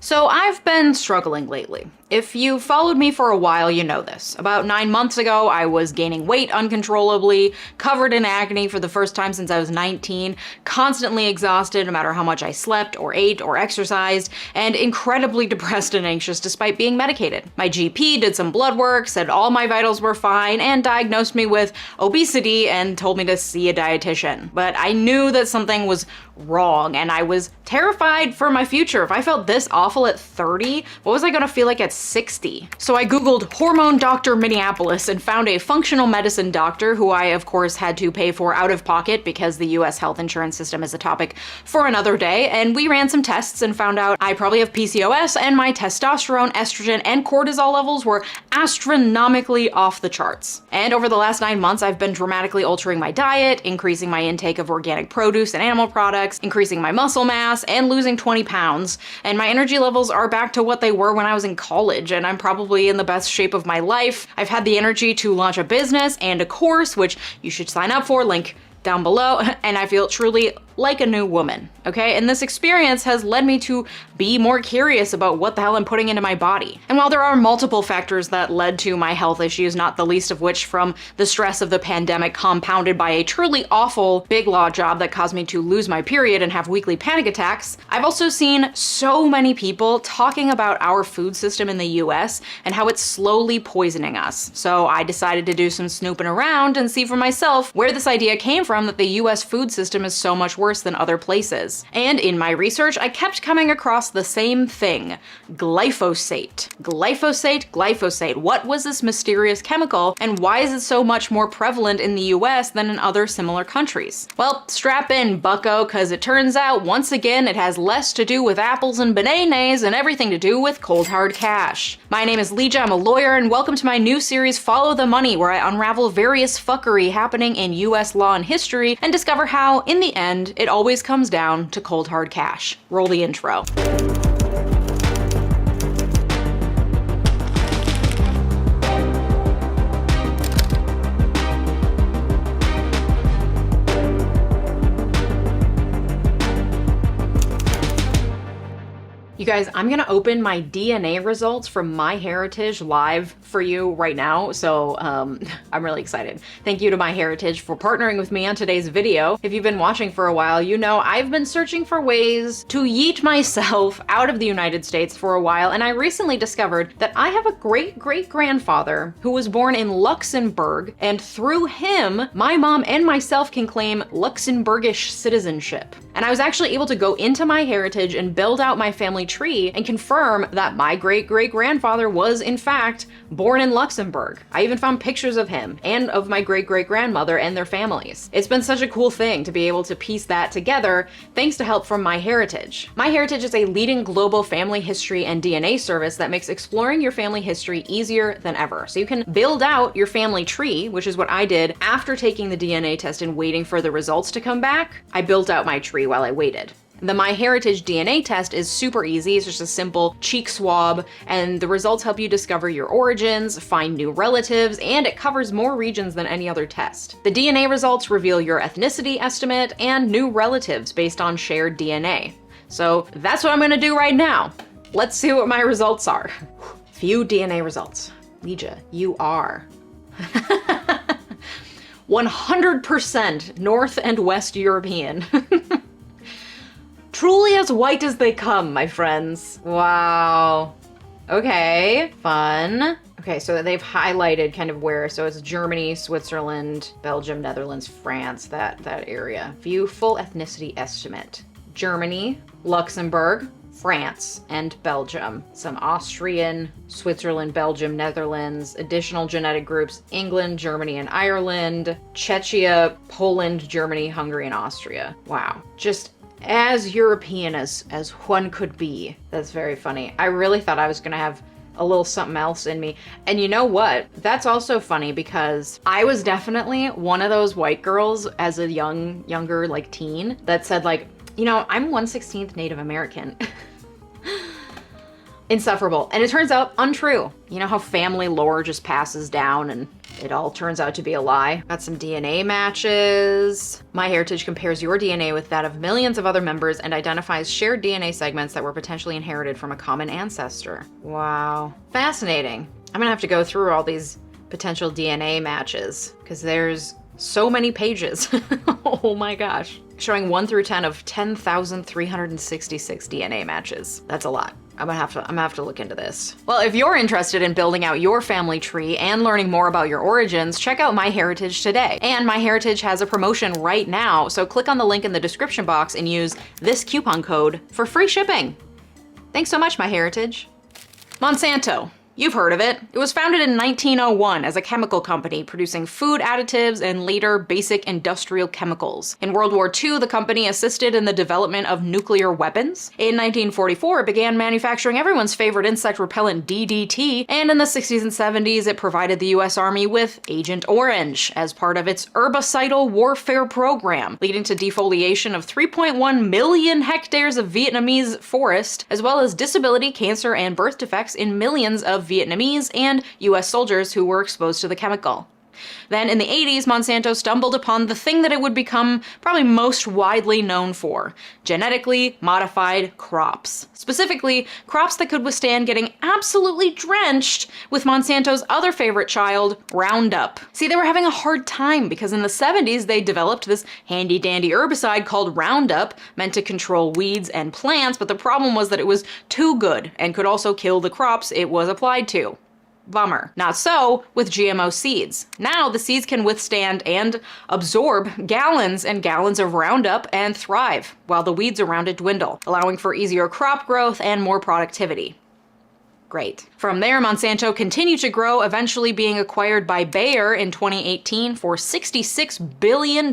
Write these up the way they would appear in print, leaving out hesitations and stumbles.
So I've been struggling lately. If you followed me for a while, you know this. About 9 months ago, I was gaining weight uncontrollably, covered in acne for the first time since I was 19, constantly exhausted no matter how much I slept or ate or exercised, and incredibly depressed and anxious despite being medicated. My GP did some blood work, said all my vitals were fine, and diagnosed me with obesity and told me to see a dietitian. But I knew that something was wrong, and I was terrified for my future. If I felt this awful at 30, what was I gonna feel like at 60? So I googled hormone doctor Minneapolis and found a functional medicine doctor who I of course had to pay for out of pocket because the US health insurance system is a topic for another day, and we ran some tests and found out I probably have PCOS and my testosterone, estrogen, and cortisol levels were astronomically off the charts. And over the last 9 months, I've been dramatically altering my diet, increasing my intake of organic produce and animal products, increasing my muscle mass, and losing 20 pounds. And my energy levels are back to what they were when I was in college, and I'm probably in the best shape of my life. I've had the energy to launch a business and a course, which you should sign up for, link down below, and I feel truly like a new woman, okay? And this experience has led me to be more curious about what the hell I'm putting into my body. And while there are multiple factors that led to my health issues, not the least of which from the stress of the pandemic compounded by a truly awful big law job that caused me to lose my period and have weekly panic attacks, I've also seen so many people talking about our food system in the US and how it's slowly poisoning us. So I decided to do some snooping around and see for myself where this idea came from that the US food system is so much worse than other places. And in my research, I kept coming across the same thing: glyphosate. Glyphosate. What was this mysterious chemical, and why is it so much more prevalent in the US than in other similar countries? Well, strap in, bucko, cause it turns out, once again, it has less to do with apples and bananas and everything to do with cold hard cash. My name is Leeja, I'm a lawyer, and welcome to my new series, Follow the Money, where I unravel various fuckery happening in US law and history and discover how, in the end, it always comes down to cold hard cash. Roll the intro. You guys, I'm gonna open my DNA results from MyHeritage live for you right now, so I'm really excited. Thank you to MyHeritage for partnering with me on today's video. If you've been watching for a while, you know I've been searching for ways to yeet myself out of the United States for a while, and I recently discovered that I have a great-great-grandfather who was born in Luxembourg, and through him, my mom and myself can claim Luxembourgish citizenship. And I was actually able to go into MyHeritage and build out my family tree and confirm that my great-great-grandfather was in fact born in Luxembourg. I even found pictures of him and of my great-great-grandmother and their families. It's been such a cool thing to be able to piece that together thanks to help from MyHeritage. MyHeritage is a leading global family history and DNA service that makes exploring your family history easier than ever. So you can build out your family tree, which is what I did after taking the DNA test and waiting for the results to come back. I built out my tree while I waited. The MyHeritage DNA test is super easy. It's just a simple cheek swab, and the results help you discover your origins, find new relatives, and it covers more regions than any other test. The DNA results reveal your ethnicity estimate and new relatives based on shared DNA. So that's what I'm gonna do right now. Let's see what my results are. Few DNA results. Leeja, you are 100% North and West European. Truly as white as they come, my friends. Wow. Okay, fun. Okay, so they've highlighted kind of where, so it's Germany, Switzerland, Belgium, Netherlands, France, that area. View full ethnicity estimate. Germany, Luxembourg, France, and Belgium. Some Austrian, Switzerland, Belgium, Netherlands, additional genetic groups, England, Germany, and Ireland, Czechia, Poland, Germany, Hungary, and Austria. Wow. Just as European as one could be. That's very funny. I really thought I was gonna have a little something else in me. And you know what? That's also funny because I was definitely one of those white girls as a younger like teen that said like, you know, I'm 1/16 Native American. Insufferable. And it turns out untrue. You know how family lore just passes down and it all turns out to be a lie. Got some DNA matches. MyHeritage compares your DNA with that of millions of other members and identifies shared DNA segments that were potentially inherited from a common ancestor. Wow. Fascinating. I'm gonna have to go through all these potential DNA matches because there's so many pages. Oh my gosh. Showing 1 through 10 of 10,366 DNA matches. That's a lot. I'm gonna have to look into this. Well, if you're interested in building out your family tree and learning more about your origins, check out MyHeritage today. And MyHeritage has a promotion right now, so click on the link in the description box and use this coupon code for free shipping. Thanks so much, MyHeritage. Monsanto. You've heard of it. It was founded in 1901 as a chemical company producing food additives and later basic industrial chemicals. In World War II, the company assisted in the development of nuclear weapons. In 1944, it began manufacturing everyone's favorite insect repellent DDT, and in the 60s and 70s, it provided the US Army with Agent Orange as part of its herbicidal warfare program, leading to defoliation of 3.1 million hectares of Vietnamese forest, as well as disability, cancer, and birth defects in millions of Vietnamese and US soldiers who were exposed to the chemical. Then in the 80s, Monsanto stumbled upon the thing that it would become probably most widely known for: genetically modified crops. Specifically, crops that could withstand getting absolutely drenched with Monsanto's other favorite child, Roundup. See, they were having a hard time because in the 70s, they developed this handy-dandy herbicide called Roundup, meant to control weeds and plants, but the problem was that it was too good and could also kill the crops it was applied to. Bummer. Not so with GMO seeds. Now the seeds can withstand and absorb gallons and gallons of Roundup and thrive, while the weeds around it dwindle, allowing for easier crop growth and more productivity. Great. From there, Monsanto continued to grow, eventually being acquired by Bayer in 2018 for $66 billion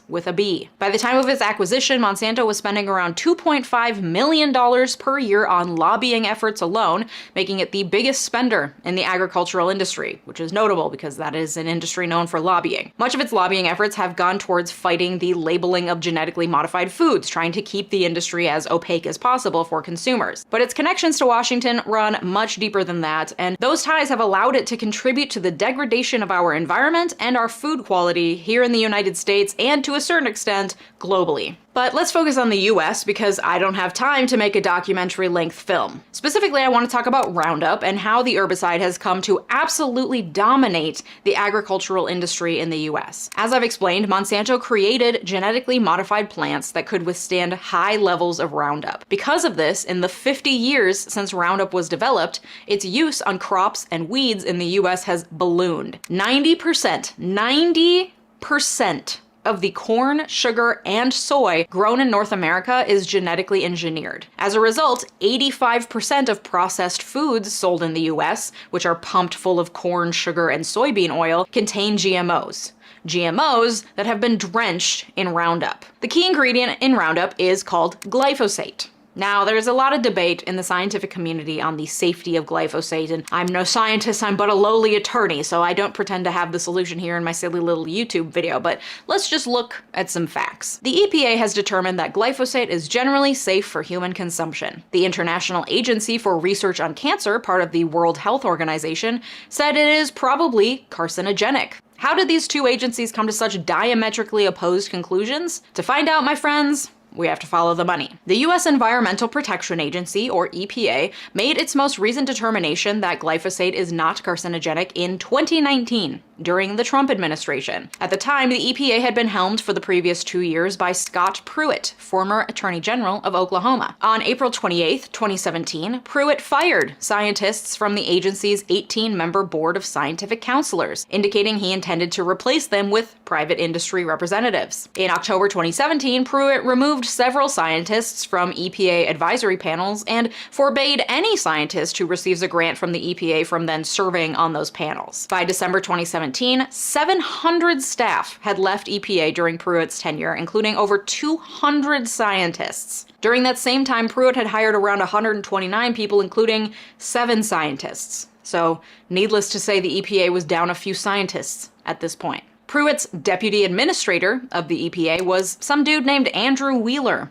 with a B. By the time of its acquisition, Monsanto was spending around $2.5 million per year on lobbying efforts alone, making it the biggest spender in the agricultural industry, which is notable because that is an industry known for lobbying. Much of its lobbying efforts have gone towards fighting the labeling of genetically modified foods, trying to keep the industry as opaque as possible for consumers. But its connections to Washington run much deeper than that, and those ties have allowed it to contribute to the degradation of our environment and our food quality here in the United States and to a certain extent globally. But let's focus on the US because I don't have time to make a documentary-length film. Specifically, I want to talk about Roundup and how the herbicide has come to absolutely dominate the agricultural industry in the US. As I've explained, Monsanto created genetically modified plants that could withstand high levels of Roundup. Because of this, in the 50 years since Roundup was developed, its use on crops and weeds in the US has ballooned. 90% of the corn, sugar, and soy grown in North America is genetically engineered. As a result, 85% of processed foods sold in the US, which are pumped full of corn, sugar, and soybean oil, contain GMOs. GMOs that have been drenched in Roundup. The key ingredient in Roundup is called glyphosate. Now, there's a lot of debate in the scientific community on the safety of glyphosate, and I'm no scientist, I'm but a lowly attorney, so I don't pretend to have the solution here in my silly little YouTube video, but let's just look at some facts. The EPA has determined that glyphosate is generally safe for human consumption. The International Agency for Research on Cancer, part of the World Health Organization, said it is probably carcinogenic. How did these two agencies come to such diametrically opposed conclusions? To find out, my friends, we have to follow the money. The U.S. Environmental Protection Agency, or EPA, made its most recent determination that glyphosate is not carcinogenic in 2019, during the Trump administration. At the time, the EPA had been helmed for the previous 2 years by Scott Pruitt, former Attorney General of Oklahoma. On April 28, 2017, Pruitt fired scientists from the agency's 18-member board of scientific counselors, indicating he intended to replace them with private industry representatives. In October 2017, Pruitt removed several scientists from EPA advisory panels and forbade any scientist who receives a grant from the EPA from then serving on those panels. By December 2017, 700 staff had left EPA during Pruitt's tenure, including over 200 scientists. During that same time, Pruitt had hired around 129 people, including 7 scientists. So, needless to say, the EPA was down a few scientists at this point. Pruitt's deputy administrator of the EPA was some dude named Andrew Wheeler.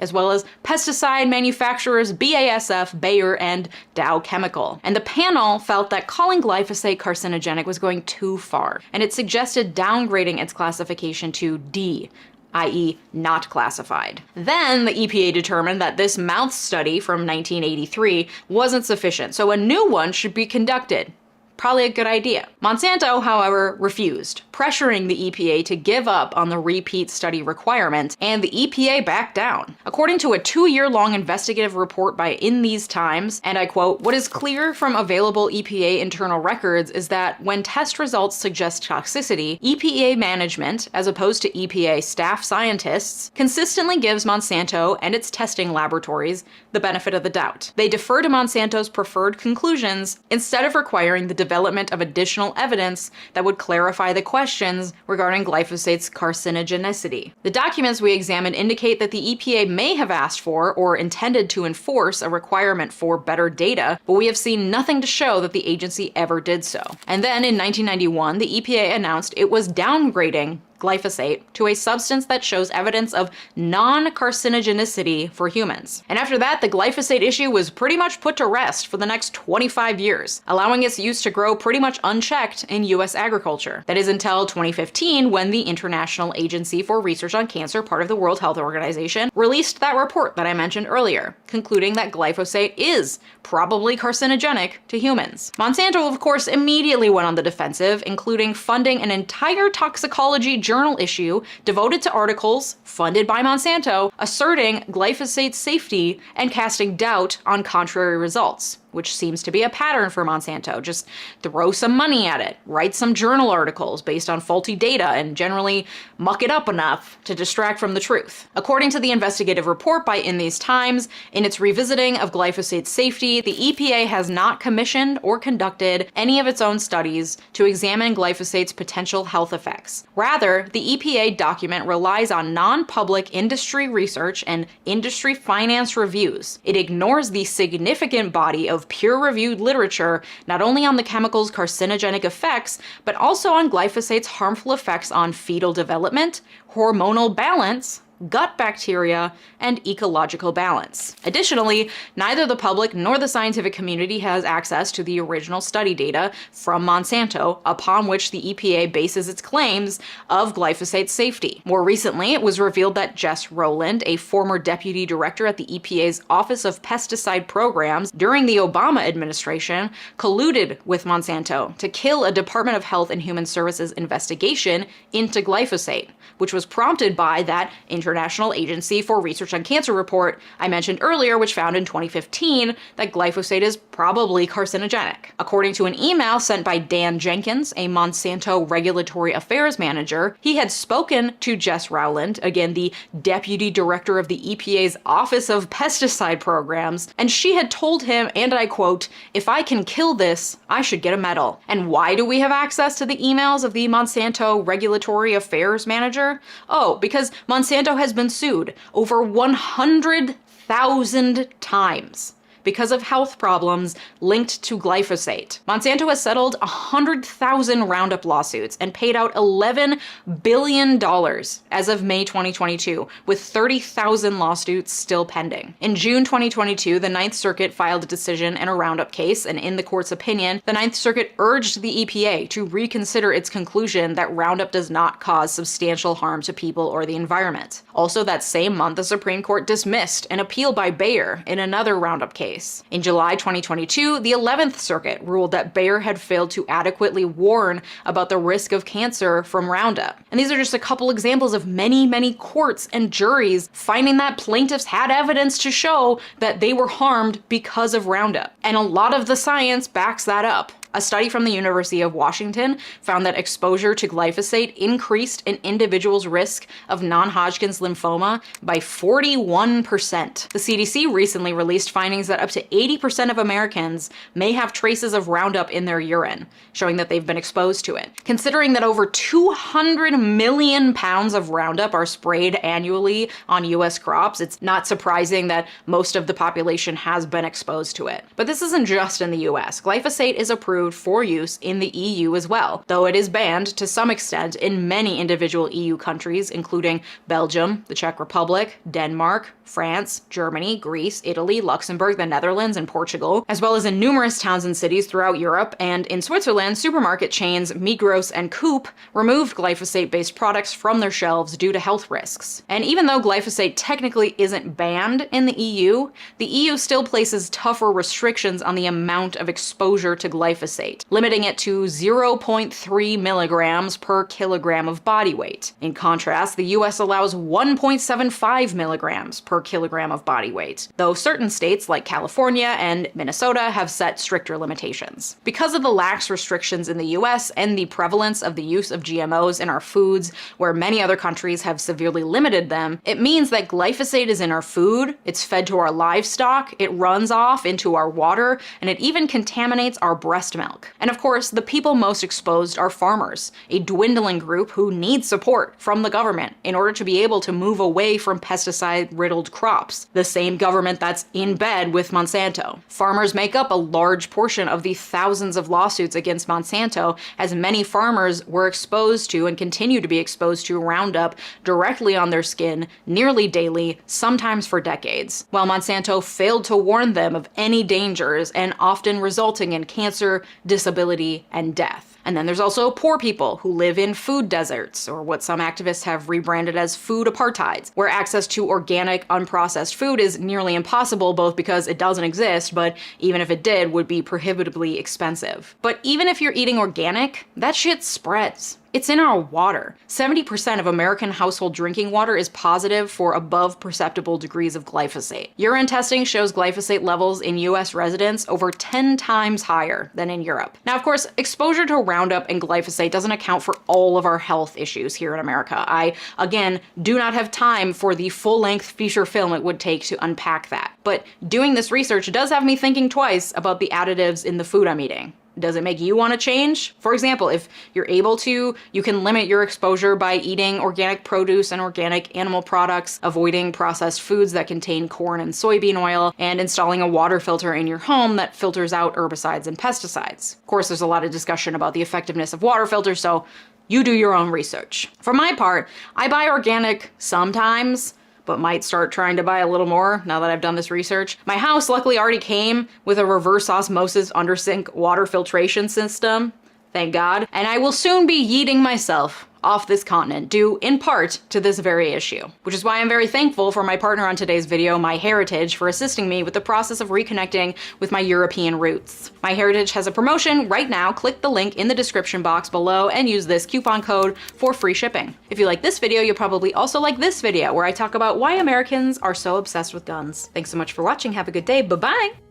as well as pesticide manufacturers BASF, Bayer, and Dow Chemical. And the panel felt that calling glyphosate carcinogenic was going too far, and it suggested downgrading its classification to D, i.e. not classified. Then the EPA determined that this mouse study from 1983 wasn't sufficient, so a new one should be conducted. Probably a good idea. Monsanto, however, refused, pressuring the EPA to give up on the repeat study requirement, and the EPA backed down. According to a 2-year-long investigative report by In These Times, and I quote, "What is clear from available EPA internal records is that when test results suggest toxicity, EPA management, as opposed to EPA staff scientists, consistently gives Monsanto and its testing laboratories the benefit of the doubt. They defer to Monsanto's preferred conclusions instead of requiring the development of additional evidence that would clarify the questions regarding glyphosate's carcinogenicity." The documents we examined indicate that the EPA may have asked for or intended to enforce a requirement for better data, but we have seen nothing to show that the agency ever did so. And then in 1991, the EPA announced it was downgrading glyphosate to a substance that shows evidence of non-carcinogenicity for humans. And after that, the glyphosate issue was pretty much put to rest for the next 25 years, allowing its use to grow pretty much unchecked in US agriculture. That is until 2015, when the International Agency for Research on Cancer, part of the World Health Organization, released that report that I mentioned earlier, concluding that glyphosate is probably carcinogenic to humans. Monsanto, of course, immediately went on the defensive, including funding an entire toxicology journal issue devoted to articles funded by Monsanto asserting glyphosate's safety and casting doubt on contrary results, which seems to be a pattern for Monsanto. Just throw some money at it, write some journal articles based on faulty data, and generally muck it up enough to distract from the truth. According to the investigative report by In These Times, in its revisiting of glyphosate's safety, the EPA has not commissioned or conducted any of its own studies to examine glyphosate's potential health effects. Rather, the EPA document relies on non-public industry research and industry finance reviews. It ignores the significant body of peer-reviewed literature not only on the chemical's carcinogenic effects, but also on glyphosate's harmful effects on fetal development, hormonal balance, gut bacteria, and ecological balance. Additionally, neither the public nor the scientific community has access to the original study data from Monsanto upon which the EPA bases its claims of glyphosate's safety. More recently, it was revealed that Jess Rowland, a former deputy director at the EPA's Office of Pesticide Programs during the Obama administration, colluded with Monsanto to kill a Department of Health and Human Services investigation into glyphosate, which was prompted by that International Agency for Research on Cancer report I mentioned earlier, which found in 2015 that glyphosate is probably carcinogenic. According to an email sent by Dan Jenkins, a Monsanto regulatory affairs manager, he had spoken to Jess Rowland, again the deputy director of the EPA's Office of Pesticide Programs, and she had told him, and I quote, "If I can kill this, I should get a medal." And why do we have access to the emails of the Monsanto regulatory affairs manager? Oh, because Monsanto has been sued over 100,000 times because of health problems linked to glyphosate. Monsanto has settled 100,000 Roundup lawsuits and paid out $11 billion as of May 2022, with 30,000 lawsuits still pending. In June 2022, the Ninth Circuit filed a decision in a Roundup case, and in the court's opinion, the Ninth Circuit urged the EPA to reconsider its conclusion that Roundup does not cause substantial harm to people or the environment. Also that same month, the Supreme Court dismissed an appeal by Bayer in another Roundup case. In July 2022, the 11th Circuit ruled that Bayer had failed to adequately warn about the risk of cancer from Roundup. And these are just a couple examples of many, many courts and juries finding that plaintiffs had evidence to show that they were harmed because of Roundup. And a lot of the science backs that up. A study from the University of Washington found that exposure to glyphosate increased an individual's risk of non-Hodgkin's lymphoma by 41%. The CDC recently released findings that up to 80% of Americans may have traces of Roundup in their urine, showing that they've been exposed to it. Considering that over 200 million pounds of Roundup are sprayed annually on US crops, it's not surprising that most of the population has been exposed to it. But this isn't just in the US. Glyphosate is approved approved for use in the EU as well, though it is banned to some extent in many individual EU countries, including Belgium, the Czech Republic, Denmark, France, Germany, Greece, Italy, Luxembourg, the Netherlands, and Portugal, as well as in numerous towns and cities throughout Europe. And in Switzerland, supermarket chains Migros and Coop removed glyphosate-based products from their shelves due to health risks. And even though glyphosate technically isn't banned in the EU still places tougher restrictions on the amount of exposure to glyphosate, limiting it to 0.3 milligrams per kilogram of body weight. In contrast, the US allows 1.75 milligrams per kilogram of body weight, though certain states like California and Minnesota have set stricter limitations. Because of the lax restrictions in the US and the prevalence of the use of GMOs in our foods, where many other countries have severely limited them, it means that glyphosate is in our food, it's fed to our livestock, it runs off into our water, and it even contaminates our breast milk. And of course, the people most exposed are farmers, a dwindling group who need support from the government in order to be able to move away from pesticide-riddled crops, the same government that's in bed with Monsanto. Farmers make up a large portion of the thousands of lawsuits against Monsanto, as many farmers were exposed to and continue to be exposed to Roundup directly on their skin nearly daily, sometimes for decades, while Monsanto failed to warn them of any dangers and often resulting in cancer, disability, and death. And then there's also poor people who live in food deserts, or what some activists have rebranded as food apartheids, where access to organic, unprocessed food is nearly impossible, both because it doesn't exist, but even if it did, would be prohibitively expensive. But even if you're eating organic, that shit spreads. It's in our water. 70% of American household drinking water is positive for above perceptible degrees of glyphosate. Urine testing shows glyphosate levels in US residents over 10 times higher than in Europe. Now, of course, exposure to Roundup and glyphosate doesn't account for all of our health issues here in America. I, again, do not have time for the full-length feature film it would take to unpack that. But doing this research does have me thinking twice about the additives in the food I'm eating. Does it make you want to change? For example, if you're able to, you can limit your exposure by eating organic produce and organic animal products, avoiding processed foods that contain corn and soybean oil, and installing a water filter in your home that filters out herbicides and pesticides. Of course, there's a lot of discussion about the effectiveness of water filters, so you do your own research. For my part, I buy organic sometimes, but might start trying to buy a little more now that I've done this research. My house luckily already came with a reverse osmosis under-sink water filtration system, thank God, and I will soon be yeeting myself off this continent, due in part to this very issue. Which is why I'm very thankful for my partner on today's video, 𝗦𝗧𝗧𝗏, for assisting me with the process of reconnecting with my European roots. 𝗦𝗧𝗏 has a promotion right now. Click the link in the description box below and use this coupon code for free shipping. If you like this video, you'll probably also like this video, where I talk about why Americans are so obsessed with guns. Thanks so much for watching. Have a good day. Bye-bye!